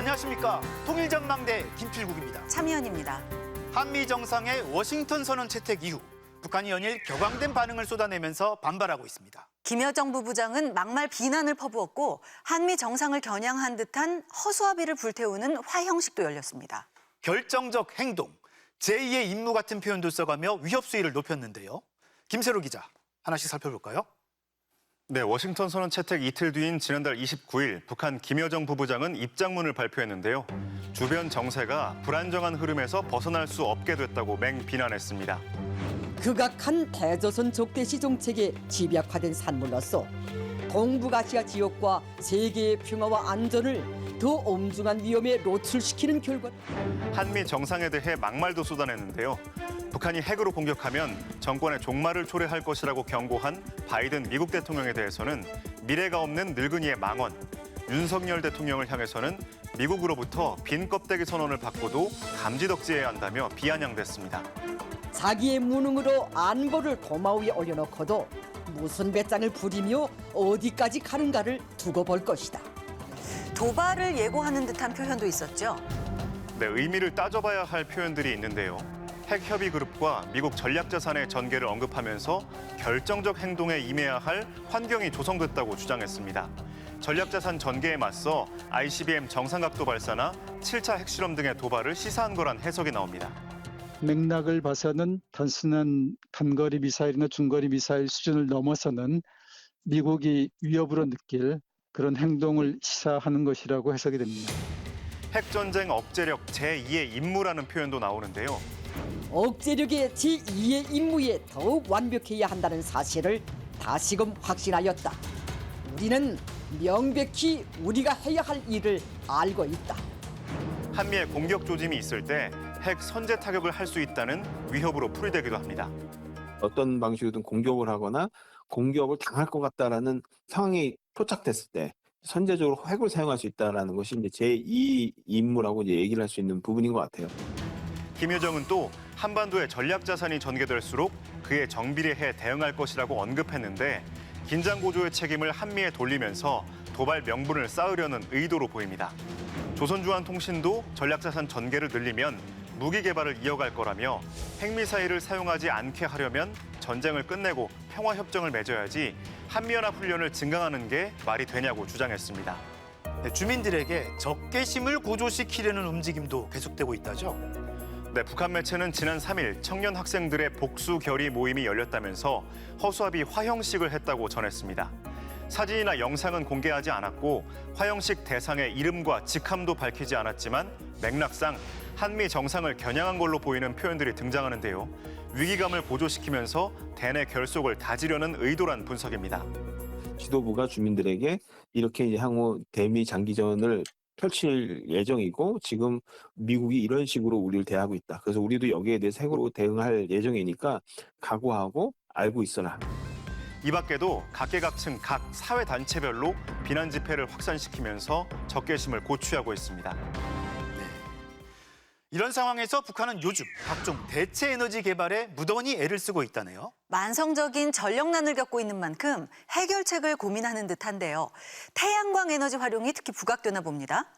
안녕하십니까. 통일전망대 김필국입니다. 차미연입니다. 한미 정상의 워싱턴 선언 채택 이후 북한이 연일 격앙된 반응을 쏟아내면서 반발하고 있습니다. 김여정 부부장은 막말 비난을 퍼부었고 한미 정상을 겨냥한 듯한 허수아비를 불태우는 화형식도 열렸습니다. 결정적 행동, 제2의 임무 같은 표현도 써가며 위협 수위를 높였는데요. 김세로 기자, 하나씩 살펴볼까요? 네, 워싱턴 선언 채택 이틀 뒤인 지난달 29일 북한 김여정 부부장은 입장문을 발표했는데요. 주변 정세가 불안정한 흐름에서 벗어날 수 없게 됐다고 맹비난했습니다. 극악한 대조선 적대시 정책에 집약화된 산물로서 동북아시아 지역과 세계의 평화와 안전을 더 엄중한 위험에 노출시키는 결과. 한미 정상에 대해 막말도 쏟아냈는데요. 북한이 핵으로 공격하면 정권의 종말을 초래할 것이라고 경고한 바이든 미국 대통령에 대해서는 미래가 없는 늙은이의 망언, 윤석열 대통령을 향해서는 미국으로부터 빈 껍데기 선언을 받고도 감지덕지해야 한다며 비아냥댔습니다. 자기의 무능으로 안보를 도마 위에 올려놓고도 무슨 배짱을 부리며 어디까지 가는가를 두고 볼 것이다. 도발을 예고하는 듯한 표현도 있었죠. 네, 의미를 따져봐야 할 표현들이 있는데요. 핵협의그룹과 미국 전략자산의 전개를 언급하면서 결정적 행동에 임해야 할 환경이 조성됐다고 주장했습니다. 전략자산 전개에 맞서 ICBM 정상각도 발사나 7차 핵실험 등의 도발을 시사한 거란 해석이 나옵니다. 맥락을 봐서는 단순한 단거리 미사일이나 중거리 미사일 수준을 넘어서는 미국이 위협으로 느낄 그런 행동을 시사하는 것이라고 해석이 됩니다. 핵전쟁 억제력 제2의 임무라는 표현도 나오는데요. 억제력의 제2의 임무에 더욱 완벽해야 한다는 사실을 다시금 확신하였다. 우리는 명백히 우리가 해야 할 일을 알고 있다. 한미의 공격 조짐이 있을 때 핵 선제 타격을 할 수 있다는 위협으로 풀이되기도 합니다. 어떤 방식이든 공격을 하거나 공격을 당할 것 같다라는 상황이 포착됐을 때 선제적으로 핵을 사용할 수 있다는 것이 이제 제2 임무라고 이제 얘기를 할 수 있는 부분인 것 같아요. 김여정은 또 한반도의 전략 자산이 전개될수록 그에 정비례해 대응할 것이라고 언급했는데 긴장 고조의 책임을 한미에 돌리면서 도발 명분을 쌓으려는 의도로 보입니다. 조선주한통신도 전략 자산 전개를 늘리면 무기 개발을 이어갈 거라며 핵미사일을 사용하지 않게 하려면 전쟁을 끝내고 평화협정을 맺어야지 한미연합 훈련을 증강하는 게 말이 되냐고 주장했습니다. 네, 주민들에게 적개심을 고조시키려는 움직임도 계속되고 있다죠. 네, 북한 매체는 지난 3일 청년 학생들의 복수 결의 모임이 열렸다면서 허수아비 화형식을 했다고 전했습니다. 사진이나 영상은 공개하지 않았고 화형식 대상의 이름과 직함도 밝히지 않았지만 맥락상 한미 정상을 겨냥한 걸로 보이는 표현들이 등장하는데요. 위기감을 고조시키면서 대내 결속을 다지려는 의도란 분석입니다. 지도부가 주민들에게 이렇게 이제 향후 대미 장기전을 펼칠 예정이고 지금 미국이 이런 식으로 우리를 대하고 있다. 그래서 우리도 여기에 대해서 핵으로 대응할 예정이니까 각오하고 알고 있어라. 이 밖에도 각계각층 각 사회단체별로 비난 집회를 확산시키면서 적개심을 고취하고 있습니다. 이런 상황에서 북한은 요즘 각종 대체 에너지 개발에 무던히 애를 쓰고 있다네요. 만성적인 전력난을 겪고 있는 만큼 해결책을 고민하는 듯한데요. 태양광 에너지 활용이 특히 부각되나 봅니다.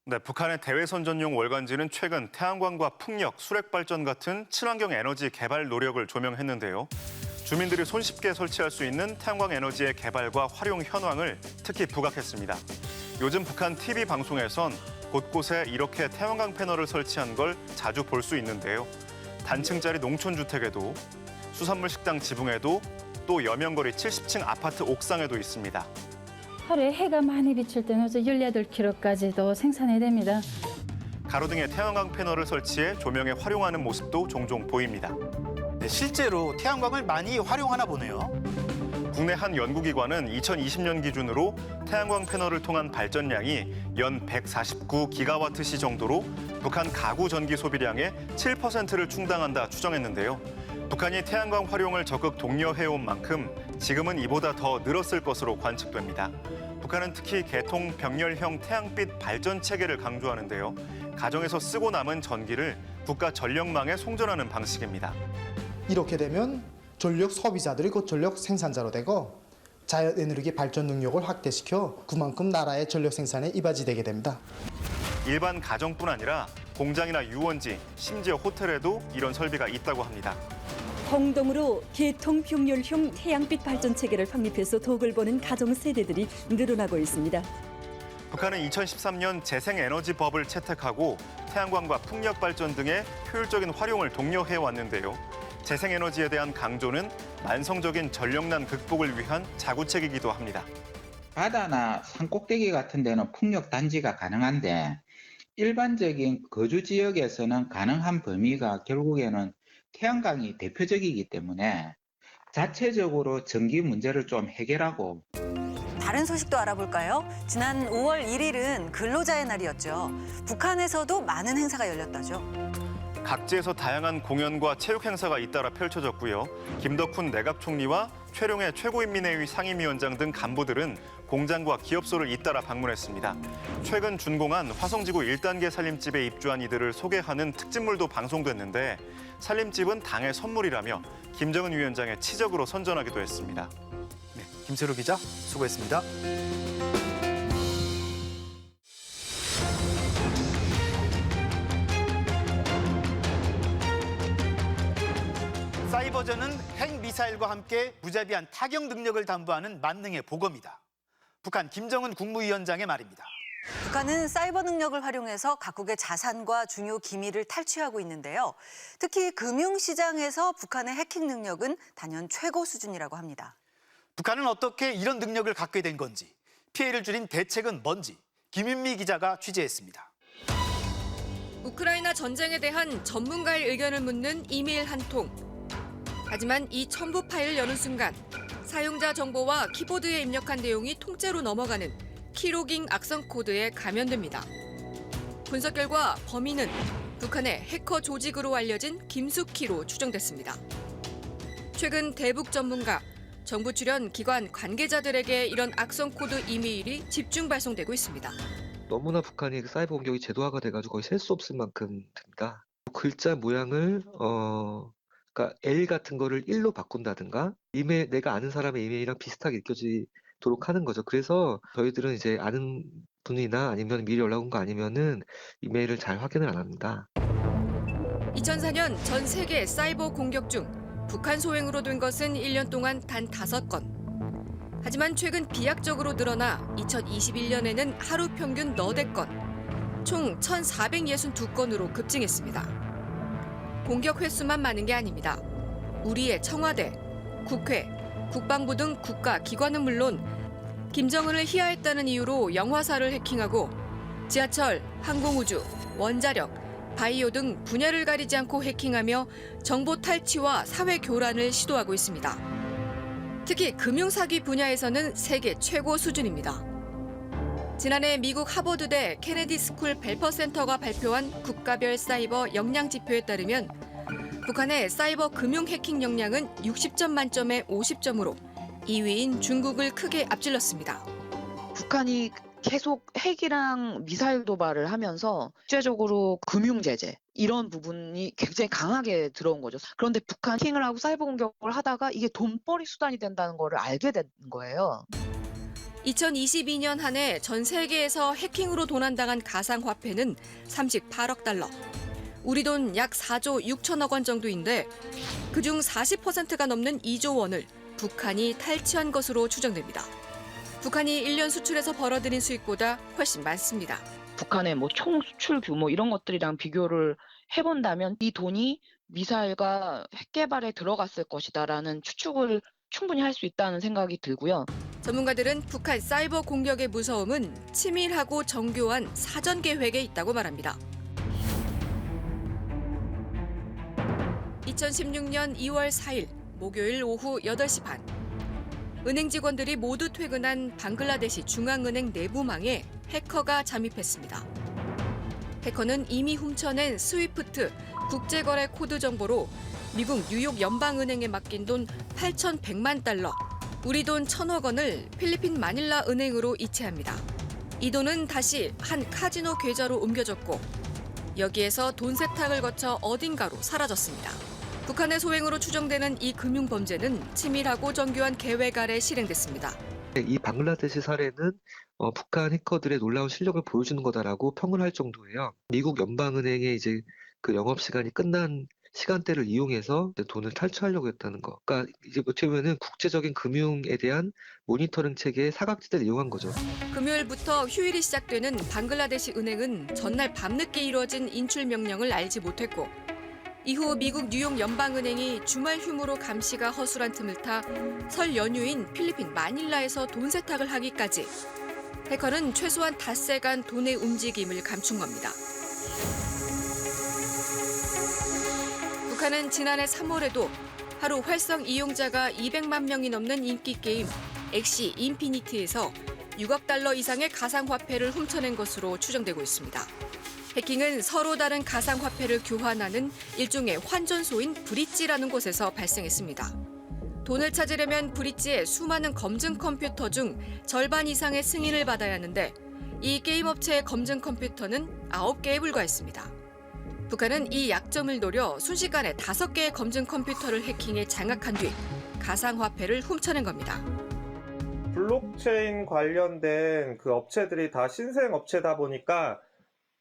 네, 북한의 대외선 전용 월간지는 최근 태양광과 풍력, 수력발전 같은 친환경 에너지 개발 노력을 조명했는데요. 주민들이 손쉽게 설치할 수 있는 태양광 에너지의 개발과 활용 현황을 특히 부각했습니다. 요즘 북한 TV 방송에선 곳곳에 이렇게 태양광 패널을 설치한 걸 자주 볼 수 있는데요. 단층짜리 농촌주택에도, 수산물 식당 지붕에도, 또 여명거리 70층 아파트 옥상에도 있습니다. 하루에 해가 많이 비칠 때는 18kW까지도 생산이 됩니다. 가로등에 태양광 패널을 설치해 조명에 활용하는 모습도 종종 보입니다. 네, 실제로 태양광을 많이 활용하나 보네요. 국내 한 연구기관은 2020년 기준으로 태양광 패널을 통한 발전량이 연 149기가와트시 정도로 북한 가구 전기 소비량의 7%를 충당한다 추정했는데요. 북한이 태양광 활용을 적극 독려해온 만큼 지금은 이보다 더 늘었을 것으로 관측됩니다. 북한은 특히 개통 병렬형 태양빛 발전 체계를 강조하는데요. 가정에서 쓰고 남은 전기를 국가 전력망에 송전하는 방식입니다. 이렇게 되면 전력 소비자들이 곧 전력 생산자로 되고 자연에너지 발전 능력을 확대시켜 그만큼 나라의 전력 생산에 이바지되게 됩니다. 일반 가정뿐 아니라 공장이나 유원지, 심지어 호텔에도 이런 설비가 있다고 합니다. 공동으로 계통병렬형 태양빛 발전 체계를 확립해서 덕을 보는 가정 세대들이 늘어나고 있습니다. 북한은 2013년 재생에너지법을 채택하고 태양광과 풍력 발전 등의 효율적인 활용을 독려해 왔는데요. 재생에너지에 대한 강조는 만성적인 전력난 극복을 위한 자구책이기도 합니다. 바다나 산 꼭대기 같은 데는 풍력 단지가 가능한데 일반적인 거주 지역에서는 가능한 범위가 결국에는 태양광이 대표적이기 때문에 자체적으로 전기 문제를 좀 해결하고. 다른 소식도 알아볼까요? 지난 5월 1일은 근로자의 날이었죠. 북한에서도 많은 행사가 열렸다죠. 각지에서 다양한 공연과 체육 행사가 잇따라 펼쳐졌고요. 김덕훈 내각 총리와 최룡해 최고인민회의 상임위원장 등 간부들은 공장과 기업소를 잇따라 방문했습니다. 최근 준공한 화성지구 1단계 살림집에 입주한 이들을 소개하는 특집물도 방송됐는데 살림집은 당의 선물이라며 김정은 위원장의 치적으로 선전하기도 했습니다. 네, 김세로 기자 수고했습니다. 사이버전은 핵미사일과 함께 무자비한 타격 능력을 담보하는 만능의 보검이다. 북한 김정은 국무위원장의 말입니다. 북한은 사이버 능력을 활용해서 각국의 자산과 중요 기밀을 탈취하고 있는데요. 특히 금융시장에서 북한의 해킹 능력은 단연 최고 수준이라고 합니다. 북한은 어떻게 이런 능력을 갖게 된 건지, 피해를 줄인 대책은 뭔지 김윤미 기자가 취재했습니다. 우크라이나 전쟁에 대한 전문가의 의견을 묻는 이메일 한 통. 하지만 이 첨부 파일을 여는 순간 사용자 정보와 키보드에 입력한 내용이 통째로 넘어가는 키로깅 악성 코드에 감염됩니다. 분석 결과 범인은 북한의 해커 조직으로 알려진 김숙희로 추정됐습니다. 최근 대북 전문가, 정부 출연 기관 관계자들에게 이런 악성 코드 이메일이 집중 발송되고 있습니다. 너무나 북한이 사이버 공격이 제도화가 돼가지고 거의 셀 수 없을 만큼 됩니다. 글자 모양을 그러니까 L 같은 거를 1로 바꾼다든가 이메일 내가 아는 사람의 이메일이랑 비슷하게 느껴지도록 하는 거죠. 그래서 저희들은 이제 아는 분이나 아니면 미리 연락 온 거 아니면은 이메일을 잘 확인을 안 합니다. 2004년 전 세계 사이버 공격 중 북한 소행으로 된 것은 1년 동안 단 5건. 하지만 최근 비약적으로 늘어나 2021년에는 하루 평균 4대건, 총 1,462건으로 급증했습니다. 공격 횟수만 많은 게 아닙니다. 우리의 청와대, 국회, 국방부 등 국가 기관은 물론 김정은을 희화했다는 이유로 영화사를 해킹하고 지하철, 항공우주, 원자력, 바이오 등 분야를 가리지 않고 해킹하며 정보 탈취와 사회 교란을 시도하고 있습니다. 특히 금융사기 분야에서는 세계 최고 수준입니다. 지난해 미국 하버드대 케네디 스쿨 벨퍼 센터가 발표한 국가별 사이버 역량 지표에 따르면 북한의 사이버 금융 해킹 역량은 60점 만점에 50점으로 2위인 중국을 크게 앞질렀습니다. 북한이 계속 핵이랑 미사일 도발을 하면서 국제적으로 금융 제재 이런 부분이 굉장히 강하게 들어온 거죠. 그런데 북한 해킹을 하고 사이버 공격을 하다가 이게 돈벌이 수단이 된다는 거를 알게 된 거예요. 2022년 한 해 전 세계에서 해킹으로 도난당한 가상화폐는 38억 달러. 우리 돈 약 4조 6천억 원 정도인데 그중 40%가 넘는 2조 원을 북한이 탈취한 것으로 추정됩니다. 북한이 1년 수출에서 벌어들인 수익보다 훨씬 많습니다. 북한의 총 수출 규모 이런 것들이랑 비교를 해본다면 이 돈이 미사일과 핵 개발에 들어갔을 것이다라는 추측을 충분히 할 수 있다는 생각이 들고요. 전문가들은 북한 사이버 공격의 무서움은 치밀하고 정교한 사전 계획에 있다고 말합니다. 2016년 2월 4일 목요일 오후 8시 반. 은행 직원들이 모두 퇴근한 방글라데시 중앙은행 내부망에 해커가 잠입했습니다. 해커는 이미 훔쳐낸 스위프트 국제거래 코드 정보로 미국 뉴욕 연방은행에 맡긴 돈 8,100만 달러, 우리 돈 1,000억 원을 필리핀 마닐라 은행으로 이체합니다. 이 돈은 다시 한 카지노 계좌로 옮겨졌고 여기에서 돈 세탁을 거쳐 어딘가로 사라졌습니다. 북한의 소행으로 추정되는 이 금융범죄는 치밀하고 정교한 계획 아래 실행됐습니다. 이 방글라데시 사례는 북한 해커들의 놀라운 실력을 보여주는 거다라고 평을 할 정도예요. 미국 연방은행의 이제 그 영업 시간이 끝난 시간대를 이용해서 돈을 탈취하려고 했다는 거. 그러니까 이제 어떻게 보면은 국제적인 금융에 대한 모니터링 체계의 사각지대를 이용한 거죠. 금요일부터 휴일이 시작되는 방글라데시 은행은 전날 밤늦게 이루어진 인출 명령을 알지 못했고 이후 미국 뉴욕 연방은행이 주말 휴무로 감시가 허술한 틈을 타 설 연휴인 필리핀 마닐라에서 돈 세탁을 하기까지 해커는 최소한 닷새간 돈의 움직임을 감춘 겁니다. 북한은 지난해 3월에도 하루 활성 이용자가 200만 명이 넘는 인기 게임 엑시 인피니티에서 6억 달러 이상의 가상화폐를 훔쳐낸 것으로 추정되고 있습니다. 해킹은 서로 다른 가상화폐를 교환하는 일종의 환전소인 브릿지라는 곳에서 발생했습니다. 돈을 찾으려면 브릿지의 수많은 검증 컴퓨터 중 절반 이상의 승인을 받아야 하는데 이 게임 업체의 검증 컴퓨터는 9개에 불과했습니다. 북한은 이 약점을 노려 순식간에 5개의 검증 컴퓨터를 해킹해 장악한 뒤 가상화폐를 훔쳐낸 겁니다. 블록체인 관련된 그 업체들이 다 신생 업체다 보니까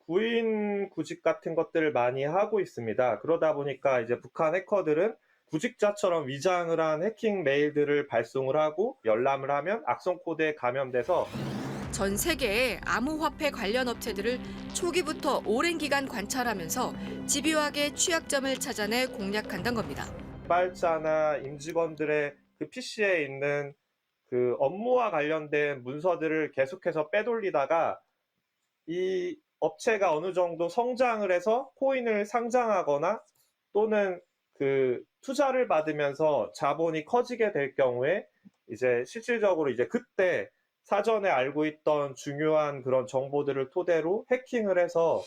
구인 구직 같은 것들을 많이 하고 있습니다. 그러다 보니까 이제 북한 해커들은 구직자처럼 위장을 한 해킹 메일들을 발송을 하고 열람을 하면 악성 코드에 감염돼서 전 세계의 암호화폐 관련 업체들을 초기부터 오랜 기간 관찰하면서 집요하게 취약점을 찾아내 공략한다는 겁니다. 개발자나 임직원들의 그 PC에 있는 그 업무와 관련된 문서들을 계속해서 빼돌리다가 이 업체가 어느 정도 성장을 해서 코인을 상장하거나 또는 그 투자를 받으면서 자본이 커지게 될 경우에 이제 실질적으로 이제 그때 사전에 알고 있던 중요한 그런 정보들을 토대로 해킹을 해서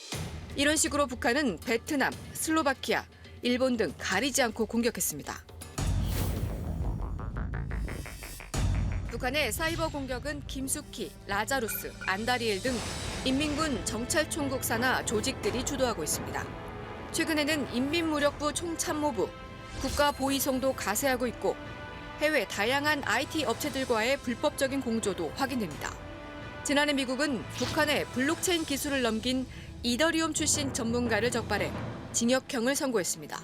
이런 식으로 북한은 베트남, 슬로바키아, 일본 등 가리지 않고 공격했습니다. 북한의 사이버 공격은 김숙희, 라자루스, 안다리엘 등 인민군 정찰총국 산하 조직들이 주도하고 있습니다. 최근에는 인민무력부 총참모부, 국가보위성도 가세하고 있고 해외 다양한 IT 업체들과의 불법적인 공조도 확인됩니다. 지난해 미국은 북한의 블록체인 기술을 넘긴 이더리움 출신 전문가를 적발해 징역형을 선고했습니다.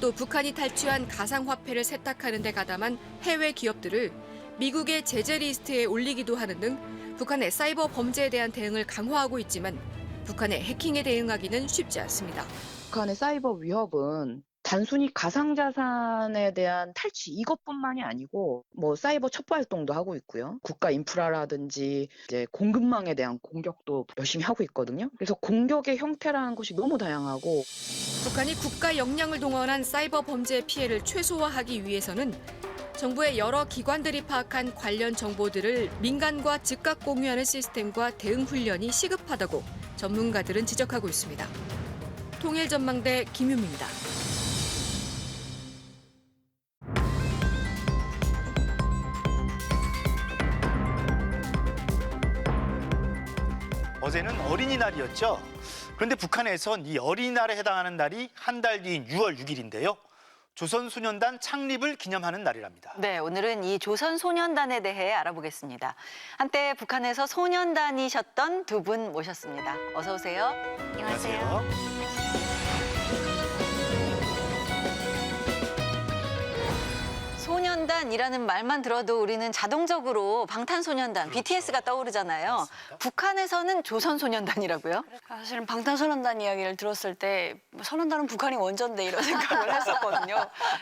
또 북한이 탈취한 가상화폐를 세탁하는 데 가담한 해외 기업들을 미국의 제재 리스트에 올리기도 하는 등 북한의 사이버 범죄에 대한 대응을 강화하고 있지만 북한의 해킹에 대응하기는 쉽지 않습니다. 북한의 사이버 위협은 단순히 가상자산에 대한 탈취 이것뿐만이 아니고 뭐 사이버 첩보 활동도 하고 있고요. 국가 인프라라든지 이제 공급망에 대한 공격도 열심히 하고 있거든요. 그래서 공격의 형태라는 것이 너무 다양하고 북한이 국가 역량을 동원한 사이버 범죄의 피해를 최소화하기 위해서는 정부의 여러 기관들이 파악한 관련 정보들을 민간과 즉각 공유하는 시스템과 대응 훈련이 시급하다고 전문가들은 지적하고 있습니다. 통일전망대 김유미입니다. 어제는 어린이날이었죠. 그런데 북한에선 이 어린이날에 해당하는 날이 한 달 뒤인 6월 6일인데요. 조선소년단 창립을 기념하는 날이랍니다. 네, 오늘은 이 조선소년단에 대해 알아보겠습니다. 한때 북한에서 소년단이셨던 두 분 모셨습니다. 어서 오세요. 안녕하세요. 소년단이라는 말만 들어도 우리는 자동적으로 방탄소년단, 그렇죠. BTS가 떠오르잖아요. 맞습니다. 북한에서는 조선소년단이라고요? 사실은 방탄소년단 이야기를 들었을 때 소년단은 북한이 원조인데 이런 생각을 했었거든요.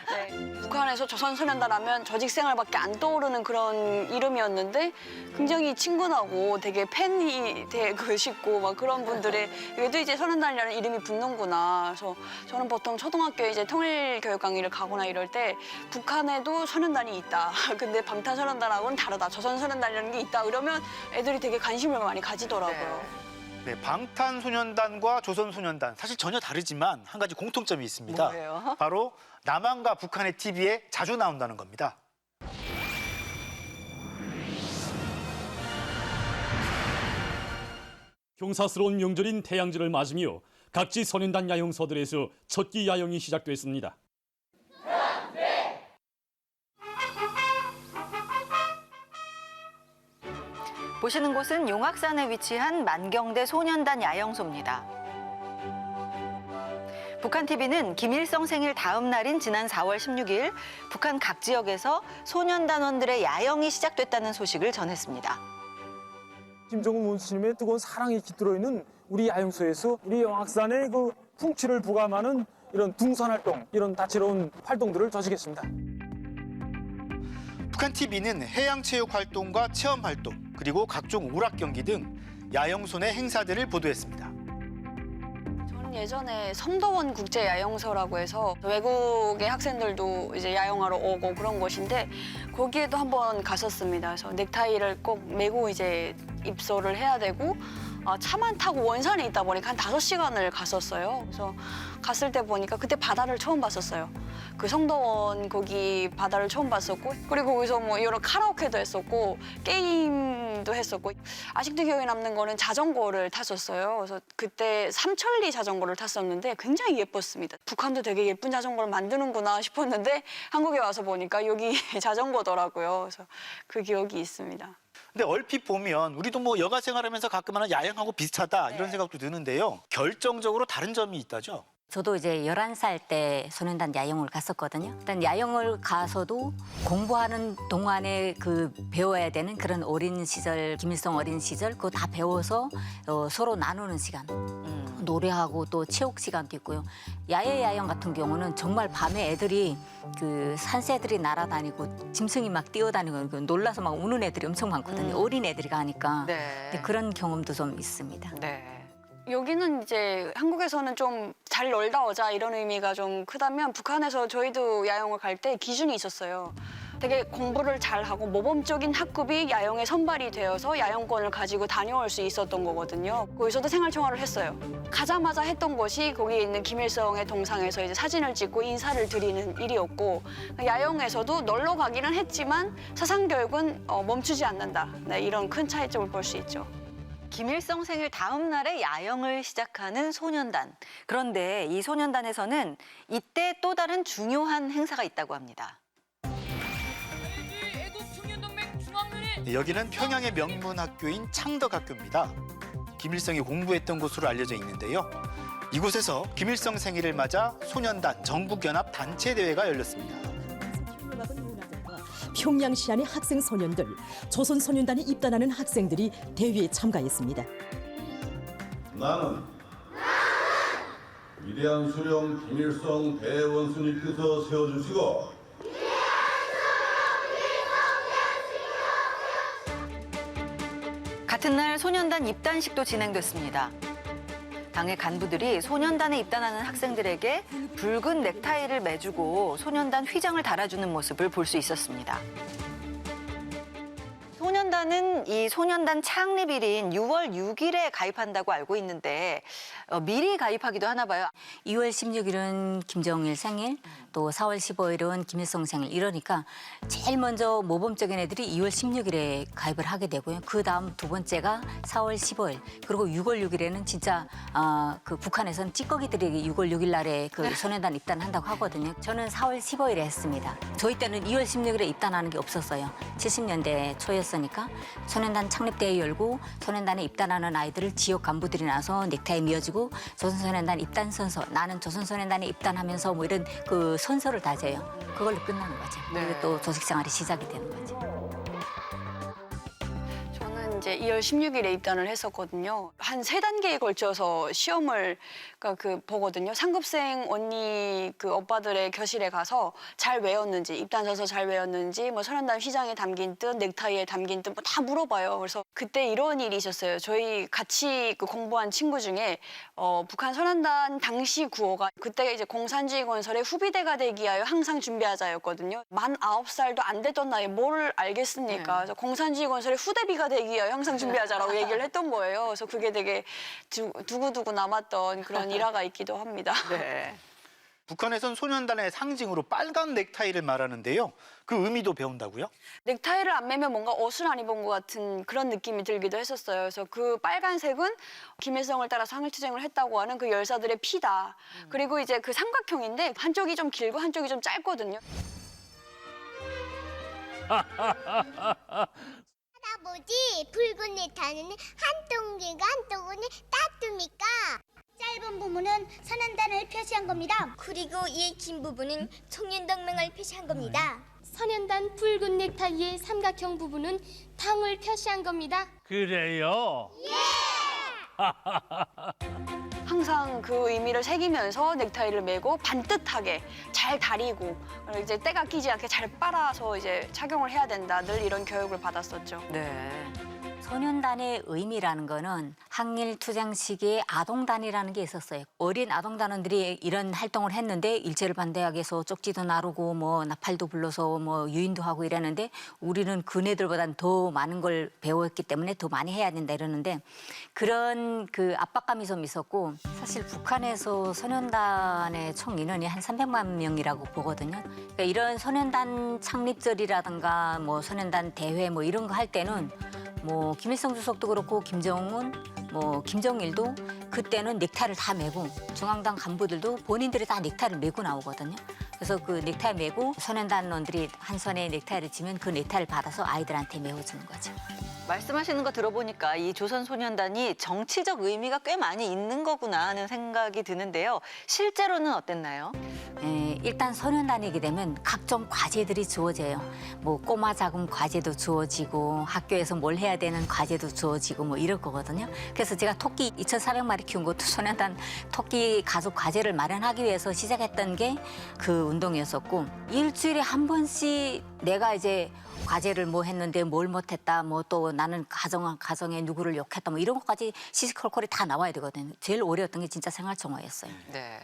네. 북한에서 조선소년단 하면 조직생활밖에 안 떠오르는 그런 이름이었는데 굉장히 친근하고 되게 팬이 되고 싶고 막 그런 분들의 얘도 이제 소년단이라는 이름이 붙는구나. 그래서 저는 보통 초등학교에 이제 통일교육 강의를 가거나 이럴 때 북한에도 소년단이 있다. 근데 방탄소년단하고는 다르다. 조선소년단이라는 게 있다. 그러면 애들이 되게 관심을 많이 가지더라고요. 네, 방탄소년단과 조선소년단 사실 전혀 다르지만 한 가지 공통점이 있습니다. 뭐예요? 바로 남한과 북한의 TV에 자주 나온다는 겁니다. 경사스러운 명절인 태양절을 맞으며 각지 소년단 야영소들에서 첫끼 야영이 시작됐습니다. 보시는 곳은 용악산에 위치한 만경대 소년단 야영소입니다. 북한 TV는 김일성 생일 다음 날인 지난 4월 16일 북한 각 지역에서 소년단원들의 야영이 시작됐다는 소식을 전했습니다. 김정은 원수님의 뜨거운 사랑이 깃들어 있는 우리 야영소에서 우리 용악산의 그 풍치를 부감하는 이런 등산 활동, 이런 다채로운 활동들을 저지겠습니다. 북한 TV는 해양체육 활동과 체험 활동, 그리고 각종 오락 경기 등 야영소 내 행사들을 보도했습니다. 저는 예전에 섬도원 국제 야영소라고 해서 외국의 학생들도 이제 야영하러 오고 그런 곳인데 거기에도 한번 갔었습니다. 그래서 넥타이를 꼭 매고 이제 입소를 해야 되고 차만 타고 원산에 있다 보니까 한 5시간을 갔었어요. 그래서 갔을 때 보니까 그때 바다를 처음 봤었어요. 그 성도원 거기 바다를 처음 봤었고 그리고 거기서 뭐 여러 카라오케도 했었고 게임도 했었고 아직도 기억에 남는 거는 자전거를 탔었어요. 그래서 그때 삼천리 자전거를 탔었는데 굉장히 예뻤습니다. 북한도 되게 예쁜 자전거를 만드는구나 싶었는데 한국에 와서 보니까 여기 자전거더라고요. 그래서 그 기억이 있습니다. 근데 얼핏 보면 우리도 뭐 여가 생활하면서 가끔 하는 야영하고 비슷하다 이런 생각도 드는데요. 결정적으로 다른 점이 있다죠? 저도 이제 11살 때 소년단 야영을 갔었거든요. 일단 야영을 가서도 공부하는 동안에 그 배워야 되는 그런 어린 시절, 김일성 어린 시절 그거 다 배워서 서로 나누는 시간. 노래하고 또 체육 시간도 있고요. 야외 야영 같은 경우는 정말 밤에 애들이 그 산새들이 날아다니고 짐승이 막 뛰어다니고 놀라서 막 우는 애들이 엄청 많거든요. 어린 애들이 가니까. 근데 그런 경험도 좀 있습니다. 여기는 이제 한국에서는 좀 잘 놀다 오자 이런 의미가 좀 크다면 북한에서 저희도 야영을 갈 때 기준이 있었어요. 되게 공부를 잘하고 모범적인 학급이 야영에 선발이 되어서 야영권을 가지고 다녀올 수 있었던 거거든요. 거기서도 생활청화를 했어요. 가자마자 했던 것이 거기에 있는 김일성의 동상에서 이제 사진을 찍고 인사를 드리는 일이었고 야영에서도 놀러 가기는 했지만 사상교육은 멈추지 않는다. 네, 이런 큰 차이점을 볼 수 있죠. 김일성 생일 다음 날에 야영을 시작하는 소년단. 그런데 이 소년단에서는 이때 또 다른 중요한 행사가 있다고 합니다. 여기는 평양의 명문 학교인 창덕학교입니다. 김일성이 공부했던 곳으로 알려져 있는데요. 이곳에서 김일성 생일을 맞아 소년단 전국연합 단체 대회가 열렸습니다. 평양시안의 학생 소년들, 조선 소년단에 입단하는 학생들이 대회에 참가했습니다. 나는 위대한 수령 김일성 대원수님께서 세워주시고 같은 날 소년단 입단식도 진행됐습니다. 당의 간부들이 소년단에 입단하는 학생들에게 붉은 넥타이를 매주고 소년단 휘장을 달아주는 모습을 볼 수 있었습니다. 소년단은 이 소년단 창립일인 6월 6일에 가입한다고 알고 있는데 미리 가입하기도 하나 봐요. 2월 16일은 김정일 생일, 또 4월 15일은 김일성 생일 이러니까 제일 먼저 모범적인 애들이 2월 16일에 가입을 하게 되고요. 그 다음 두 번째가 4월 15일, 그리고 6월 6일에는 진짜 그 북한에서는 찌꺼기들이 6월 6일 날에 그 소년단 입단한다고 하거든요. 저는 4월 15일에 했습니다. 저희 때는 2월 16일에 입단하는 게 없었어요. 70년대 초였으니까 소년단 창립대회 열고 소년단에 입단하는 아이들을 지역 간부들이 나서 넥타이 미어주고 조선소년단 입단 선서, 나는 조선소년단에 입단하면서 뭐 이런 그 선서를 다져요. 그걸로 끝나는 거죠. 그리고 또 조직생활이 시작이 되는 거죠. 저는 이제 2월 16일에 입단을 했었거든요. 한 3단계에 걸쳐서 시험을 보거든요. 상급생 언니 그 오빠들의 교실에 가서 잘 외웠는지, 입단서서 잘 외웠는지, 뭐 소년단 휘장에 담긴 뜻, 넥타이에 담긴 뜻 뭐 다 물어봐요. 그래서 그때 이런 일이 있었어요. 저희 같이 그 공부한 친구 중에 북한 소년단 당시 구호가 그때가 이제 공산주의 건설의 후비대가 되기 위하여 항상 준비하자였거든요. 만 9살도 안 됐던 나이에 뭘 알겠습니까? 그래서 공산주의 건설의 후대비가 되기 위하여 항상 준비하자라고 얘기를 했던 거예요. 그래서 그게 되게 두고두고 남았던 그런 일화가 있기도 합니다. 북한에선 소년단의 상징으로 빨간 넥타이를 말하는데요. 그 의미도 배운다고요? 넥타이를 안 매면 뭔가 옷을 안 입은 것 같은 그런 느낌이 들기도 했었어요. 그래서 그 빨간색은 김일성을 따라서 항일투쟁을 했다고 하는 그 열사들의 피다. 그리고 이제 그 삼각형인데 한쪽이 좀 길고 한쪽이 좀 짧거든요. 아버지, 붉은 넥타이는 한 동기가 한 동원이 따뜻합니까? 짧은 부분은 선한단을 표시한 겁니다. 그리고 이 긴 부분은 청년동맹을 표시한 겁니다. 선현단 붉은 넥타이의 삼각형 부분은 당을 표시한 겁니다. 그래요? 항상 그 의미를 새기면서 넥타이를 매고 반듯하게 잘 다리고 그리고 이제 때가 끼지 않게 잘 빨아서 이제 착용을 해야 된다. 늘 이런 교육을 받았었죠. 네. 소년단의 의미라는 거는 항일 투쟁 시기에 아동단이라는 게 있었어요. 어린 아동단원들이 이런 활동을 했는데 일제를 반대하기 위해서 쪽지도 나르고 뭐 나팔도 불러서 뭐 유인도 하고 이랬는데 우리는 그네들보다는 더 많은 걸 배웠기 때문에 더 많이 해야 된다 이러는데 그런 그 압박감이 좀 있었고 사실 북한에서 소년단의 총 인원이 한 300만 명이라고 보거든요. 그러니까 이런 소년단 창립절이라든가 뭐 소년단 대회 뭐 이런 거 할 때는 뭐 김일성 주석도 그렇고 김정은, 뭐 김정일도 그때는 넥타이를 다 매고 중앙당 간부들도 본인들이 다 넥타이를 메고 나오거든요. 그래서 그 넥타이 메고 소년단원들이 한 손에 넥타이를 지면 그 넥타이를 받아서 아이들한테 메워주는 거죠. 말씀하시는 거 들어보니까 이 조선소년단이 정치적 의미가 꽤 많이 있는 거구나 하는 생각이 드는데요. 실제로는 어땠나요? 일단 소년단이게 되면 각종 과제들이 주어져요. 뭐 꼬마 자금 과제도 주어지고 학교에서 뭘 해야 되는 과제도 주어지고 뭐 이럴 거거든요. 그래서 제가 토끼 2,400마리 키운 것도 소년단 토끼 가족 과제를 마련하기 위해서 시작했던 게 그 운동이었었고 일주일에 한 번씩 내가 이제 과제를 뭐 했는데 뭘 못했다, 뭐 또 나는 가정에 누구를 욕했다, 뭐 이런 것까지 시시콜콜이 다 나와야 되거든요. 제일 어려웠던 게 진짜 생활청화였어요. 네.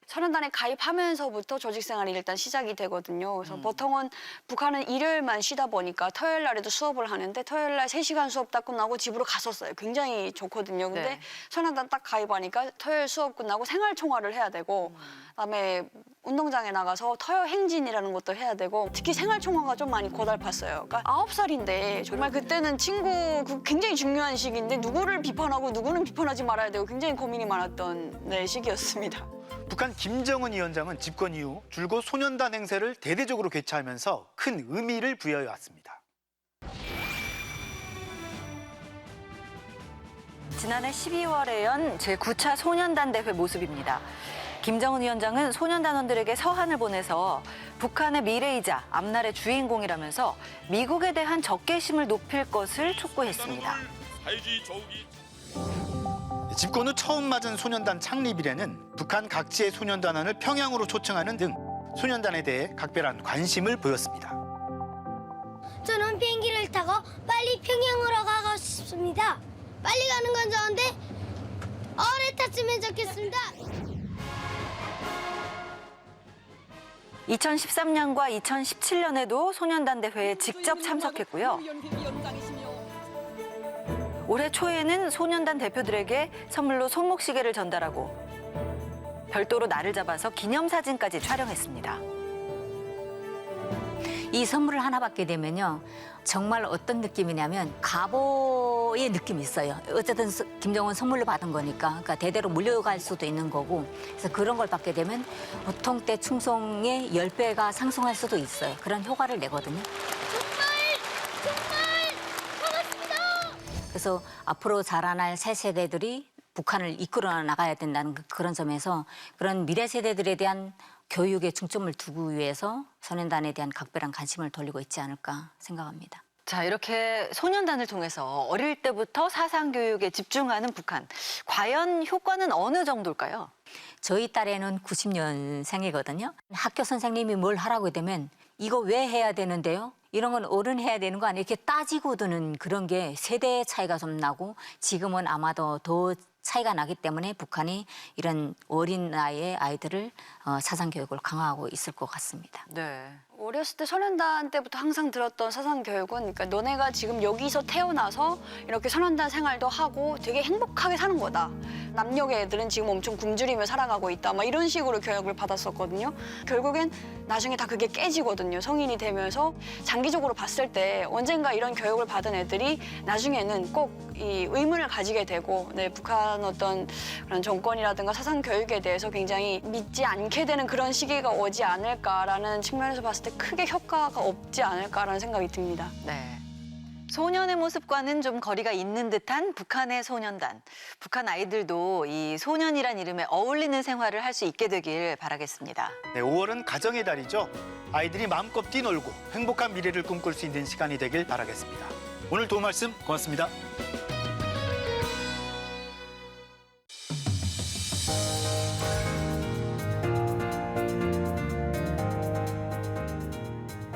소년단에 가입하면서부터 조직생활이 일단 시작이 되거든요. 그래서 보통은 북한은 일요일만 쉬다 보니까 토요일 날에도 수업을 하는데 토요일 날 3시간 수업 딱 끝나고 집으로 갔었어요. 굉장히 좋거든요. 근데 네. 소년단 딱 가입하니까 토요일 수업 끝나고 생활총화를 해야 되고 그다음에 운동장에 나가서 토요 행진이라는 것도 해야 되고 특히 생활총화가 좀 많이 고달팠어요. 그러니까 9살인데 정말 그때는 친구 굉장히 중요한 시기인데 누구를 비판하고 누구는 비판하지 말아야 되고 굉장히 고민이 많았던 시기였습니다. 북한 김정은 위원장은 집권 이후 줄곧 소년단 행세를 대대적으로 개최하면서 큰 의미를 부여해 왔습니다. 지난해 12월에 연 제9차 소년단 대회 모습입니다. 김정은 위원장은 소년단원들에게 서한을 보내서 북한의 미래이자 앞날의 주인공이라면서 미국에 대한 적개심을 높일 것을 촉구했습니다. 집권 후 처음 맞은 소년단 창립일에는 북한 각지의 소년단원을 평양으로 초청하는 등 소년단에 대해 각별한 관심을 보였습니다. 저는 비행기를 타고 빨리 평양으로 가고 싶습니다. 빨리 가는 건 좋은데 오래 탔으면 좋겠습니다. 2013년과 2017년에도 소년단 대회에 직접 참석했고요. 올해 초에는 소년단 대표들에게 선물로 손목시계를 전달하고 별도로 날을 잡아서 기념사진까지 촬영했습니다. 이 선물을 하나 받게 되면요. 정말 어떤 느낌이냐면 가보의 느낌이 있어요. 어쨌든 김정은 선물로 받은 거니까. 그러니까 대대로 물려갈 수도 있는 거고. 그래서 그런 걸 받게 되면 보통 때 충성의 10배가 상승할 수도 있어요. 그런 효과를 내거든요. 그래서 앞으로 자라날 새 세대들이 북한을 이끌어 나가야 된다는 그런 점에서 그런 미래 세대들에 대한 교육에 중점을 두기 위해서 소년단에 대한 각별한 관심을 돌리고 있지 않을까 생각합니다. 자, 이렇게 소년단을 통해서 어릴 때부터 사상 교육에 집중하는 북한. 과연 효과는 어느 정도일까요? 저희 딸애는 90년생이거든요. 학교 선생님이 뭘 하라고 되면 이거 왜 해야 되는데요? 이런 건 어른 해야 되는 거 아니에요? 이렇게 따지고 드는 그런 게 세대 차이가 좀 나고 지금은 아마도 더 차이가 나기 때문에 북한이 이런 어린 나이의 아이들을 사상 교육을 강화하고 있을 것 같습니다. 네. 어렸을 때 소년단 때부터 항상 들었던 사상 교육은 그러니까 너네가 지금 여기서 태어나서 이렇게 소년단 생활도 하고 되게 행복하게 사는 거다. 남녘의 애들은 지금 엄청 굶주리며 살아가고 있다. 막 이런 식으로 교육을 받았었거든요. 결국엔 나중에 다 그게 깨지거든요. 성인이 되면서 장기적으로 봤을 때 언젠가 이런 교육을 받은 애들이 나중에는 꼭 이 의문을 가지게 되고 북한 어떤 그런 정권이라든가 사상 교육에 대해서 굉장히 믿지 않게 되는 그런 시기가 오지 않을까라는 측면에서 봤을 때 크게 효과가 없지 않을까라는 생각이 듭니다. 네. 소년의 모습과는 좀 거리가 있는 듯한 북한의 소년단. 북한 아이들도 이 소년이란 이름에 어울리는 생활을 할 수 있게 되길 바라겠습니다. 네, 5월은 가정의 달이죠. 아이들이 마음껏 뛰놀고 행복한 미래를 꿈꿀 수 있는 시간이 되길 바라겠습니다. 오늘 도움 말씀 고맙습니다.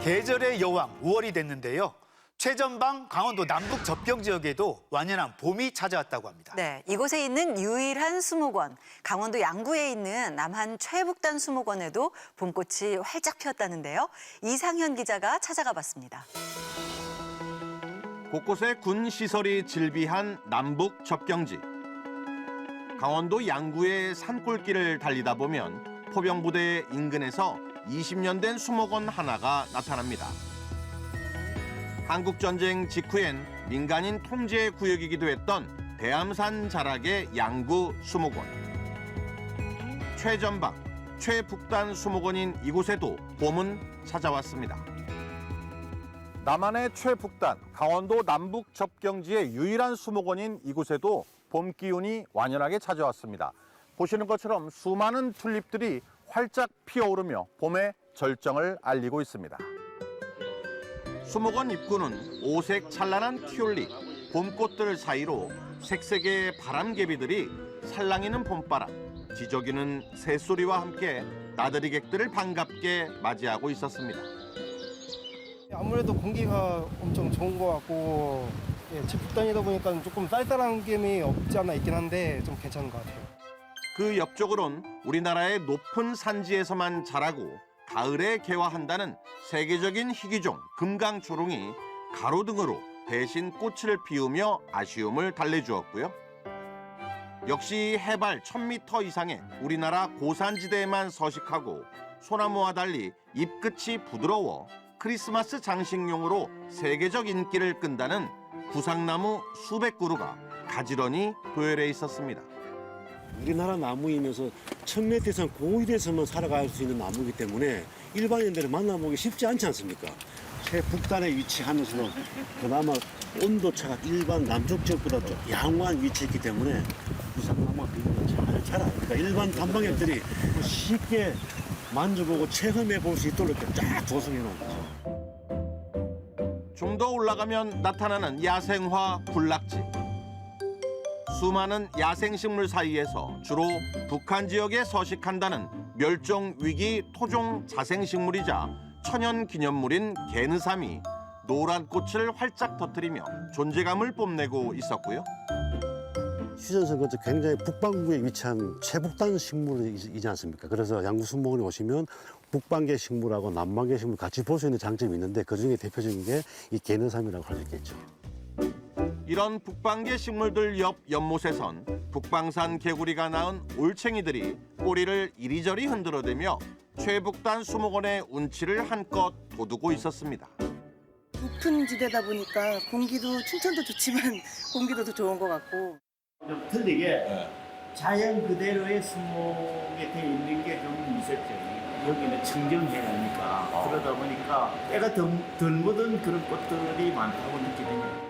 계절의 여왕 5월이 됐는데요. 최전방 강원도 남북 접경 지역에도 완연한 봄이 찾아왔다고 합니다. 네, 이곳에 있는 유일한 수목원, 강원도 양구에 있는 남한 최북단 수목원에도 봄꽃이 활짝 피었다는데요. 이상현 기자가 찾아가 봤습니다. 곳곳에 군 시설이 질비한 남북 접경지. 강원도 양구의 산골길을 달리다 보면 포병부대 인근에서 20년 된 수목원 하나가 나타납니다. 한국전쟁 직후엔 민간인 통제 구역이기도 했던 대암산 자락의 양구 수목원. 최전방, 최북단 수목원인 이곳에도 봄은 찾아왔습니다. 남한의 최북단, 강원도 남북 접경지의 유일한 수목원인 이곳에도 봄 기운이 완연하게 찾아왔습니다. 보시는 것처럼 수많은 튤립들이 활짝 피어오르며 봄의 절정을 알리고 있습니다. 수목원 입구는 오색 찬란한 튤립, 봄꽃들 사이로 색색의 바람개비들이 살랑이는 봄바람, 지저귀는 새소리와 함께 나들이객들을 반갑게 맞이하고 있었습니다. 아무래도 공기가 엄청 좋은 것 같고 최북단이다 보니까 조금 쌀쌀한 감이 없지 않아 있긴 한데 좀 괜찮은 것 같아요. 그 옆쪽으론 우리나라의 높은 산지에서만 자라고 가을에 개화한다는 세계적인 희귀종 금강초롱이 가로등으로 대신 꽃을 피우며 아쉬움을 달래주었고요. 역시 해발 1000m 이상의 우리나라 고산지대에만 서식하고 소나무와 달리 잎끝이 부드러워 크리스마스 장식용으로 세계적 인기를 끈다는 구상나무 수백 그루가 가지런히 도열해 있었습니다. 우리나라 나무이면서 1000m 이상 고위대에서만 살아갈 수 있는 나무이기 때문에 일반인들을 만나보기 쉽지 않지 않습니까? 최북단에 위치하면서도 그나마 온도차가 일반 남쪽 지역보다 좀 양호한 위치에 있기 때문에 구상나무가 잘 자라요. 그러니까 일반 탐방객들이 쉽게 만져보고 체험해 볼 수 있도록 이렇게 쫙 조성해 놓은 거죠. 좀 더 올라가면 나타나는 야생화 군락지. 수많은 야생식물 사이에서 주로 북한 지역에 서식한다는 멸종위기 토종 자생식물이자 천연기념물인 개느삼이 노란 꽃을 활짝 터뜨리며 존재감을 뽐내고 있었고요. 휴전선 같은 굉장히 북반구에 위치한 최북단 식물이지 않습니까? 그래서 양구수목원에 오시면 북반계 식물하고 남반계 식물 같이 볼 수 있는 장점이 있는데 그중에 대표적인 게 이 개느삼이라고 할 수 있겠죠. 이런 북방계 식물들 옆 연못에선 북방산 개구리가 낳은 올챙이들이 꼬리를 이리저리 흔들어대며 최북단 수목원의 운치를 한껏 돋우고 있었습니다. 높은 지대다 보니까 공기도 춘천도 좋지만 공기도 더 좋은 것 같고. 좀 틀리게 자연 그대로의 수목에 돼 있는 게 좀 이색적이에요. 여기는 청정해라니까 그러다 보니까 때가 덜 묻은 그런 꽃들이 많다고 느끼네요.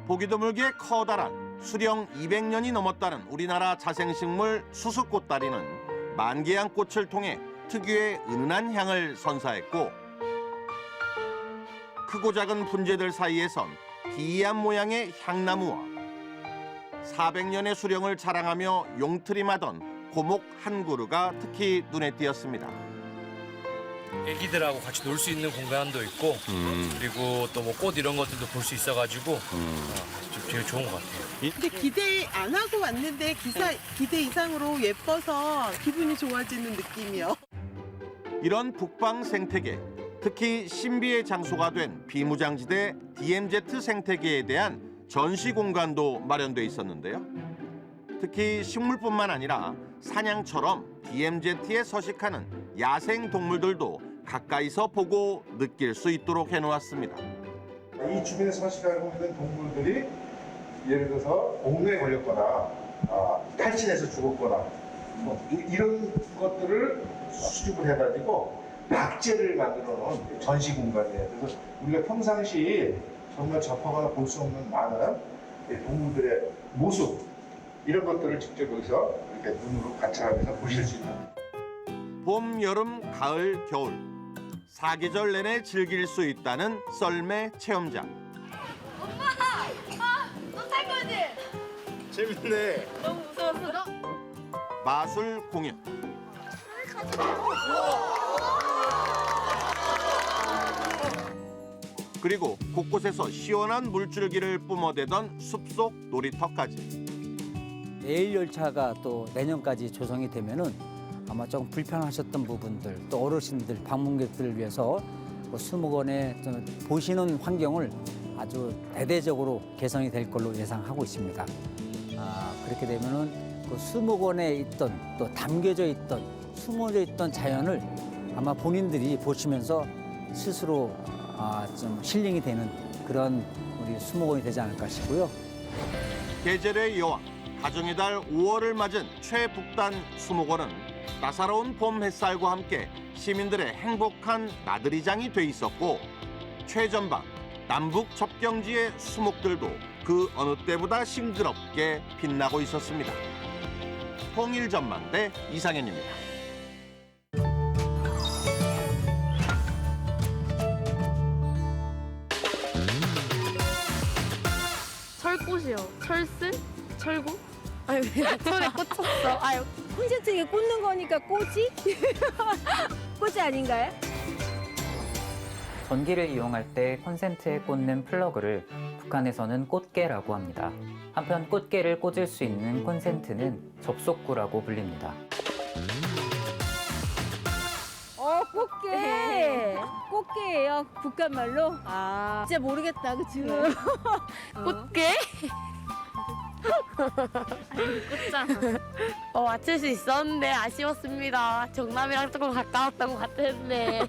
보기 드물게 커다란 수령 200년이 넘었다는 우리나라 자생식물 수수꽃다리는 만개한 꽃을 통해 특유의 은은한 향을 선사했고 크고 작은 분재들 사이에선 기이한 모양의 향나무와 400년의 수령을 자랑하며 용트림하던 고목 한 그루가 특히 눈에 띄었습니다. 애기들하고 같이 놀 수 있는 공간도 있고 그리고 또 뭐 꽃 이런 것들도 볼 수 있어가지고 좀 제일 좋은 것 같아요. 근데 기대 안 하고 왔는데 기대 이상으로 예뻐서 기분이 좋아지는 느낌이요. 이런 북방 생태계, 특히 신비의 장소가 된 비무장지대 DMZ 생태계에 대한 전시 공간도 마련돼 있었는데요. 특히 식물뿐만 아니라 사냥처럼 DMZ에 서식하는 야생 동물들도 가까이서 보고 느낄 수 있도록 해놓았습니다. 이 주변에 서식하고 있는 동물들이 예를 들어서 옥류에 걸렸거나 탈진해서 죽었거나 이런 것들을 수집을 해가지고 박제를 만들어 놓은 전시 공간이에요. 그래서 우리가 평상시 정말 접하거나 볼 수 없는 많은 동물들의 모습 이런 것들을 직접 여기서 이렇게 눈으로 관찰하면서 보실 수 있는. 봄, 여름, 가을, 겨울 사계절 내내 즐길 수 있다는 썰매 체험장. 너탈 거지? 재밌네. 너무 무서웠어. 마술 공연. 그리고 곳곳에서 시원한 물줄기를 뿜어대던 숲속 놀이터까지. 레일 열차가 또 내년까지 조성이 되면은 아마 좀 불편하셨던 부분들, 또 어르신들, 방문객들을 위해서 그 수목원의 좀 보시는 환경을 아주 대대적으로 개선이 될 걸로 예상하고 있습니다. 그렇게 되면은 그 수목원에 있던 또 담겨져 있던 숨어져 있던 자연을 아마 본인들이 보시면서 스스로 좀 힐링이 되는 그런 우리 수목원이 되지 않을까 싶고요. 계절의 여왕, 가정의 달 5월을 맞은 최북단 수목원은 따사로운 봄 햇살과 함께 시민들의 행복한 나들이장이 돼 있었고, 최전방 남북 접경지의 수목들도 그 어느 때보다 싱그럽게 빛나고 있었습니다. 통일전망대 이상현입니다. 철꽃이요. 철새? 철구? 아유, 철에 꽂혔어. 아유, 콘센트에 꽂는 거니까 꽃이? 꽃이 아닌가요? 전기를 이용할 때 콘센트에 꽂는 플러그를 북한에서는 꽃게라고 합니다. 한편 꽃게를 꽂을 수 있는 콘센트는 접속구라고 불립니다. 꽃게. 꽃게예요. 북한 말로? 진짜 모르겠다. 그치? 꽃게? 꽃잖아. 맞출 수 있었는데 아쉬웠습니다. 정남이랑 조금 가까웠던 것 같았네.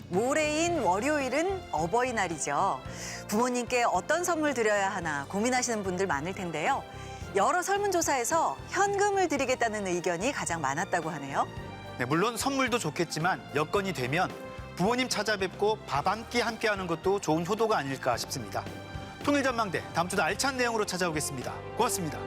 모레인 월요일은 어버이날이죠. 부모님께 어떤 선물 드려야 하나 고민하시는 분들 많을 텐데요. 여러 설문조사에서 현금을 드리겠다는 의견이 가장 많았다고 하네요. 네, 물론 선물도 좋겠지만 여건이 되면 부모님 찾아뵙고 밥 한 끼 함께하는 것도 좋은 효도가 아닐까 싶습니다. 통일전망대 다음 주도 알찬 내용으로 찾아오겠습니다. 고맙습니다.